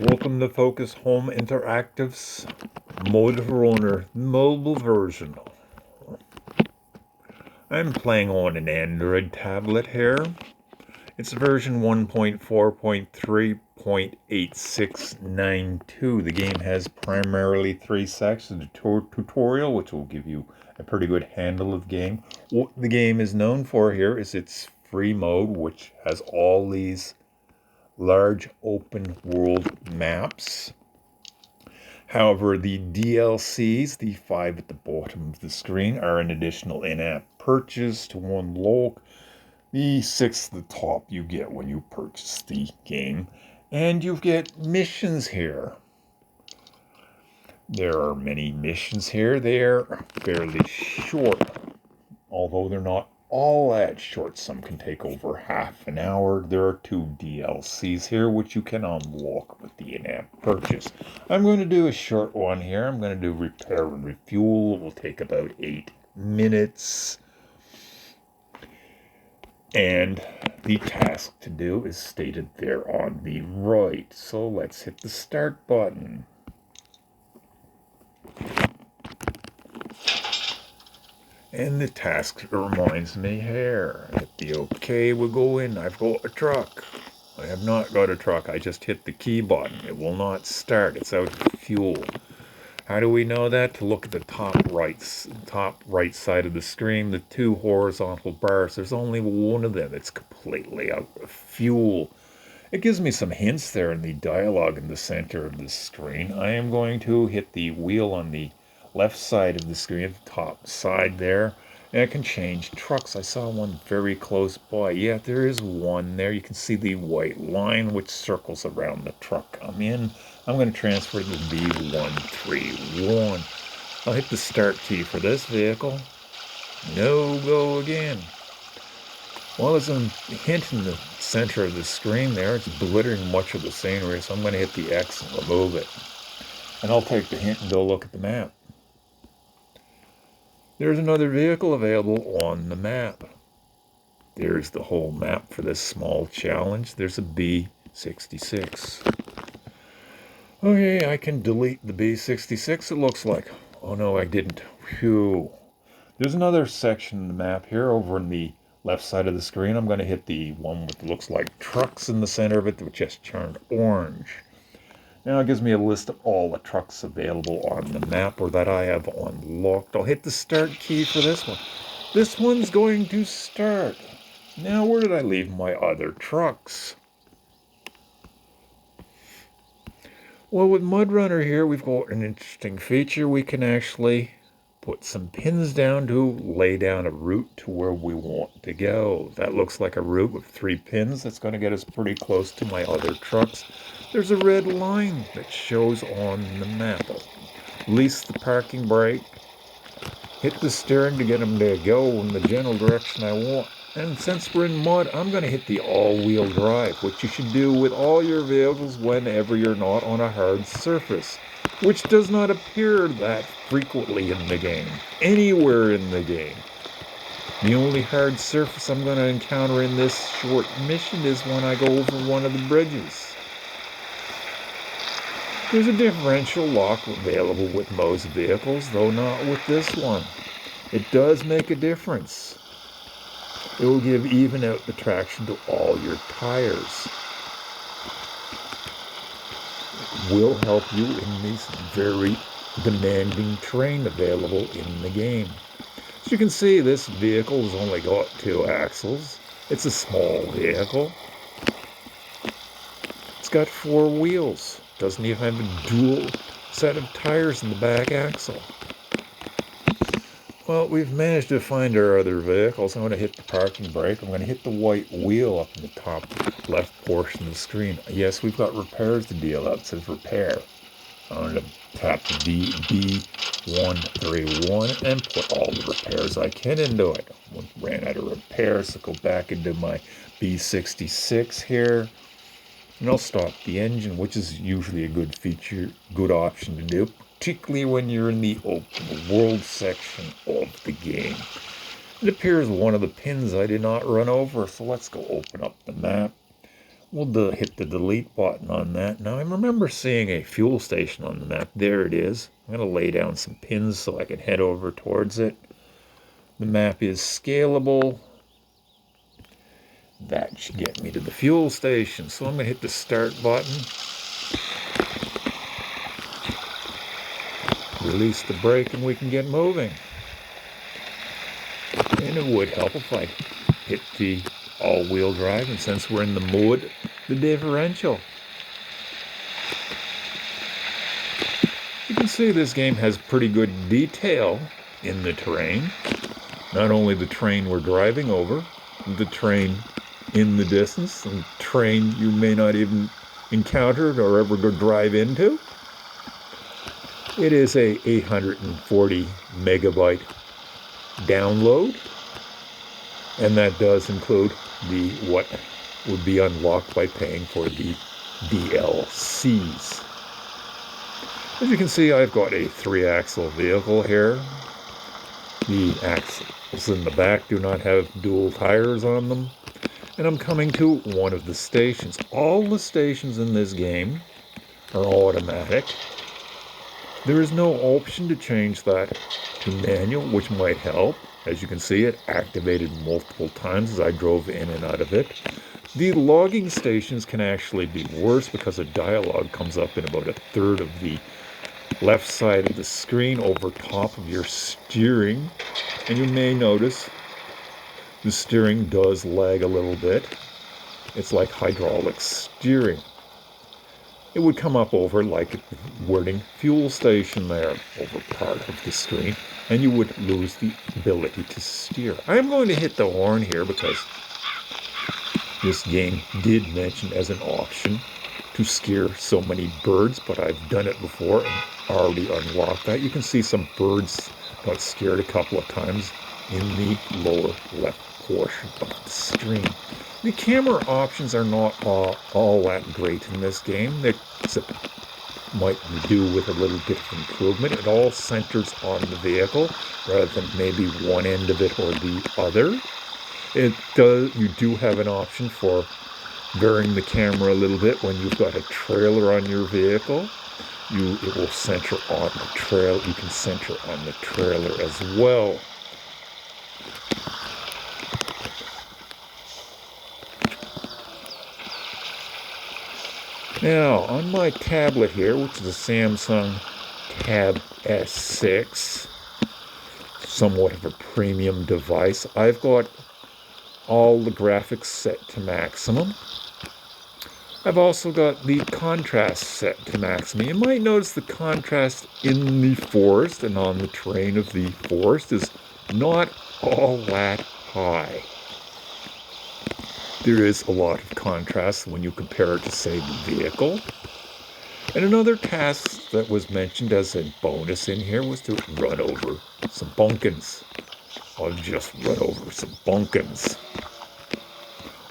Welcome to Focus Home Interactive's MudRunner mobile version. I'm playing on an Android tablet here. It's version 1.4.3.8692. The game has primarily 3 sections. A tutorial, which will give you a pretty good handle of the game. What the game is known for here is its free mode, which has all these large open world maps. However, the DLCs, the 5 at the bottom of the screen, are an additional in-app purchase to unlock. The 6 at the top you get when you purchase the game. And you get missions here. There are many missions here. They're fairly short, although they're not all that short. Some can take over half an hour. There are 2 DLCs here which you can unlock with the in-app purchase. I'm going to do a short one here. I'm going to do repair and refuel. It will take about 8 minutes. And the task to do is stated there on the right. So let's hit the start button. And the task reminds me here. Hit the OK, we'll go in. I've got a truck. I have not got a truck. I just hit the key button. It will not start. It's out of fuel. How do we know that? To look at the top right side of the screen, the 2 horizontal bars. There's only one of them. It's completely out of fuel. It gives me some hints there in the dialogue in the center of the screen. I am going to hit the wheel on the left side of the screen, the top side there, and I can change trucks. I saw one very close by. Yeah, there is one there. You can see the white line which circles around the truck I'm in. I'm going to transfer to B131. I'll hit the start key for this vehicle. No go again. Well, there's a hint in the center of the screen there. It's glittering much of the scenery, so I'm going to hit the X and remove it. And I'll take the hint and go look at the map. There's another vehicle available on the map. There's the whole map for this small challenge. There's a B66. Okay, I can delete the B66, it looks like. Oh no, I didn't. Phew. There's another section of the map here over in the left side of the screen. I'm going to hit the one with looks like trucks in the center of it, which just turned orange. Now it gives me a list of all the trucks available on the map or that I have unlocked. I'll hit the start key for this one. This one's going to start. Now where did I leave my other trucks? Well, with MudRunner here, we've got an interesting feature. We can actually put some pins down to lay down a route to where we want to go. That looks like a route with 3 pins. That's going to get us pretty close to my other trucks. There's a red line that shows on the map. Release the parking brake. Hit the steering to get them to go in the general direction I want. And since we're in mud, I'm going to hit the all-wheel drive, which you should do with all your vehicles whenever you're not on a hard surface, which does not appear that frequently in the game, anywhere in the game. The only hard surface I'm going to encounter in this short mission is when I go over one of the bridges. There's a differential lock available with most vehicles, though not with this one. It does make a difference. It will give even out the traction to all your tires. It will help you in this very demanding terrain available in the game. As you can see, this vehicle has only got 2 axles. It's a small vehicle. It's got 4 wheels. Doesn't even have a dual set of tires in the back axle. Well, we've managed to find our other vehicles. I'm going to hit the parking brake. I'm going to hit the white wheel up in the top left portion of the screen. Yes, we've got repairs to deal out. It says repair. I'm going to tap the B131 and put all the repairs I can into it. Ran out of repairs, so go back into my B66 here. And I'll stop the engine, which is usually a good feature, good option to do, particularly when you're in the open world section of the game. It appears one of the pins I did not run over, so let's go open up the map. We'll hit the delete button on that. Now I remember seeing a fuel station on the map. There it is. I'm going to lay down some pins so I can head over towards it. The map is scalable. That should get me to the fuel station. So I'm going to hit the start button. Release the brake and we can get moving. And it would help if I hit the all-wheel drive, and since we're in the mud, the differential. You can see this game has pretty good detail in the terrain. Not only the train we're driving over, the train in the distance, and train you may not even encounter or ever go drive into. It is a 840 megabyte download, and that does include the what would be unlocked by paying for the DLCs. As you can see, I've got a 3-axle vehicle here. The axles in the back do not have dual tires on them. And I'm coming to one of the stations. All the stations in this game are automatic. There is no option to change that to manual, which might help. As you can see, it activated multiple times as I drove in and out of it. The logging stations can actually be worse because a dialogue comes up in about a third of the left side of the screen over top of your steering. And you may notice the steering does lag a little bit. It's like hydraulic steering. It would come up over like the wording fuel station there over part of the screen, and you would lose the ability to steer. I'm going to hit the horn here because this game did mention as an option to scare so many birds, but I've done it before and already unlocked that. You can see some birds got scared a couple of times in the lower left portion of the screen. The camera options are not all that great in this game. It might do with a little bit of improvement. It all centers on the vehicle rather than maybe one end of it or the other. You do have an option for varying the camera a little bit when you've got a trailer on your vehicle. It will center on the trailer. You can center on the trailer as well. Now, on my tablet here, which is a Samsung Tab S6, somewhat of a premium device, I've got all the graphics set to maximum. I've also got the contrast set to maximum. You might notice the contrast in the forest and on the terrain of the forest is not all that high. There is a lot of contrast when you compare it to, say, the vehicle. And another task that was mentioned as a bonus in here was to run over some pumpkins. I'll just run over some pumpkins.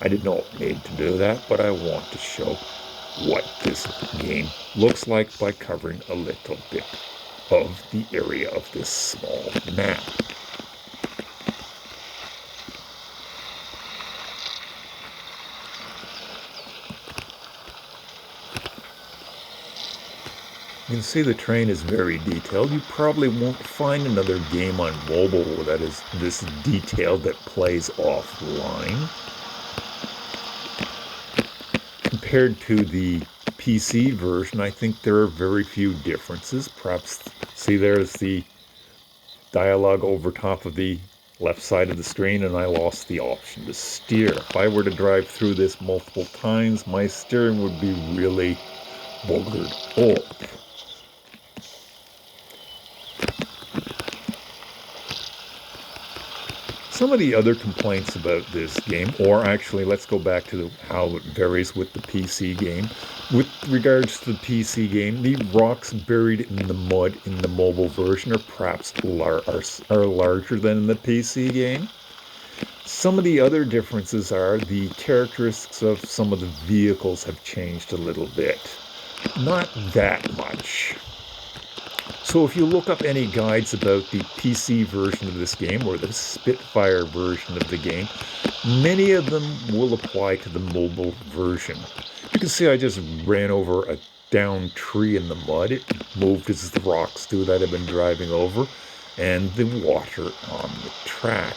I did not need to do that, but I want to show what this game looks like by covering a little bit of the area of this small map. You can see the terrain is very detailed. You probably won't find another game on mobile that is this detailed that plays offline. Compared to the PC version, I think there are very few differences. Perhaps, see, there's the dialogue over top of the left side of the screen, and I lost the option to steer. If I were to drive through this multiple times, my steering would be really buggered up. Some of the other complaints about this game, or actually let's go back to how it varies with the PC game. With regards to the PC game, the rocks buried in the mud in the mobile version are perhaps are larger than in the PC game. Some of the other differences are the characteristics of some of the vehicles have changed a little bit. Not that much. So if you look up any guides about the PC version of this game or the Spitfire version of the game, many of them will apply to the mobile version. You can see I just ran over a down tree in the mud. It moved as the rocks do that I've been driving over, and the water on the track.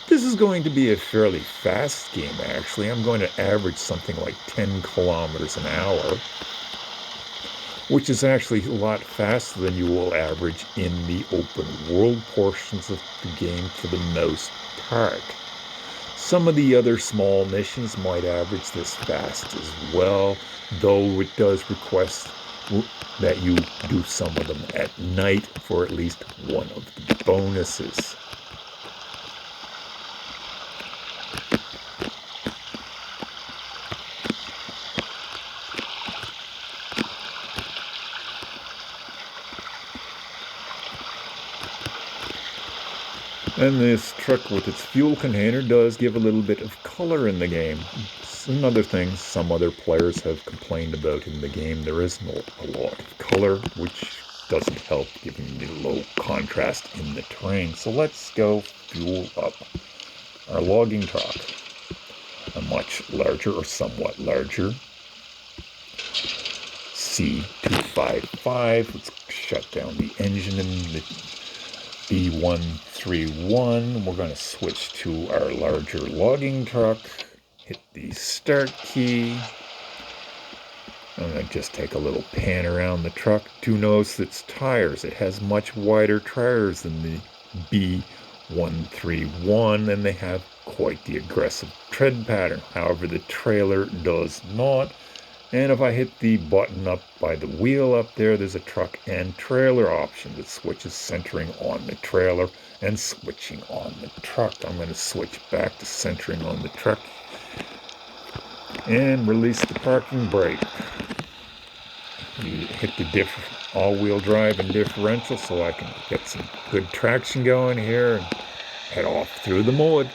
This is going to be a fairly fast game, actually. I'm going to average something like 10 kilometers an hour, which is actually a lot faster than you will average in the open world portions of the game for the most part. Some of the other small missions might average this fast as well, though it does request that you do some of them at night for at least one of the bonuses. And this truck with its fuel container does give a little bit of color in the game. It's another thing some other players have complained about in the game. There isn't a lot of color, which doesn't help giving the low contrast in the terrain. So let's go fuel up our logging truck. A much larger or somewhat larger C255. Let's shut down the engine in the B131. We're going to switch to our larger logging truck. Hit the start key. I'm going to just take a little pan around the truck. Do notice its tires. It has much wider tires than the B131, and they have quite the aggressive tread pattern. However, the trailer does not. And if I hit the button up by the wheel up there, there's a truck and trailer option that switches centering on the trailer and switching on the truck. I'm going to switch back to centering on the truck and release the parking brake. You hit the all-wheel drive and differential so I can get some good traction going here and head off through the mud.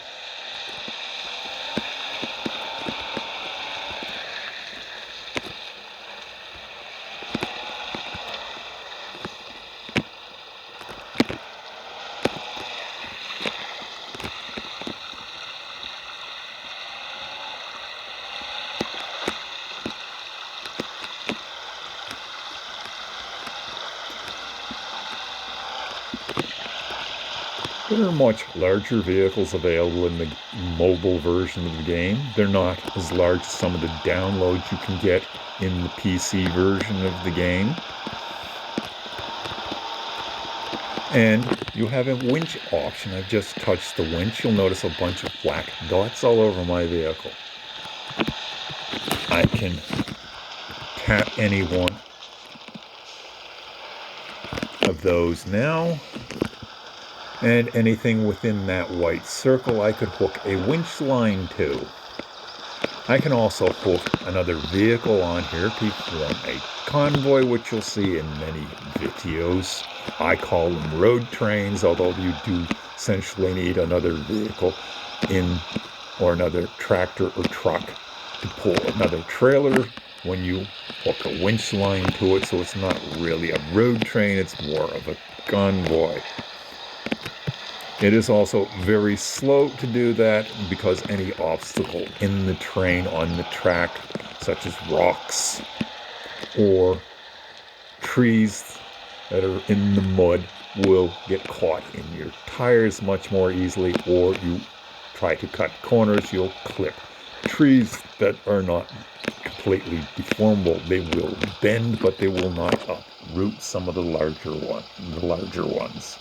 There are much larger vehicles available in the mobile version of the game. They're not as large as some of the downloads you can get in the PC version of the game. And you have a winch option. I've just touched the winch. You'll notice a bunch of black dots all over my vehicle. I can tap any one of those now. And anything within that white circle I could hook a winch line to. I can also hook another vehicle on here to form a convoy, which you'll see in many videos. I call them road trains, although you do essentially need another vehicle or another tractor or truck to pull another trailer when you hook a winch line to it. So it's not really a road train, it's more of a convoy. It is also very slow to do that because any obstacle in the terrain on the track, such as rocks or trees that are in the mud, will get caught in your tires much more easily, or you try to cut corners, you'll clip trees that are not completely deformable. They will bend, but they will not uproot some of the larger ones.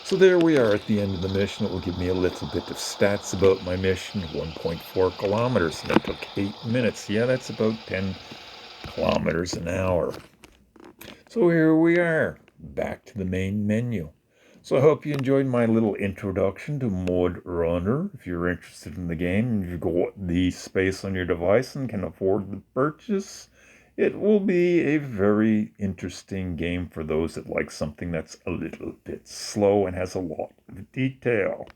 So there we are at the end of the mission. It will give me a little bit of stats about my mission. 1.4 kilometers, and that took 8 minutes. Yeah, that's about 10 kilometers an hour. So here we are, back to the main menu. So I hope you enjoyed my little introduction to MudRunner. If you're interested in the game and you've got the space on your device and can afford the purchase, it will be a very interesting game for those that like something that's a little bit slow and has a lot of detail.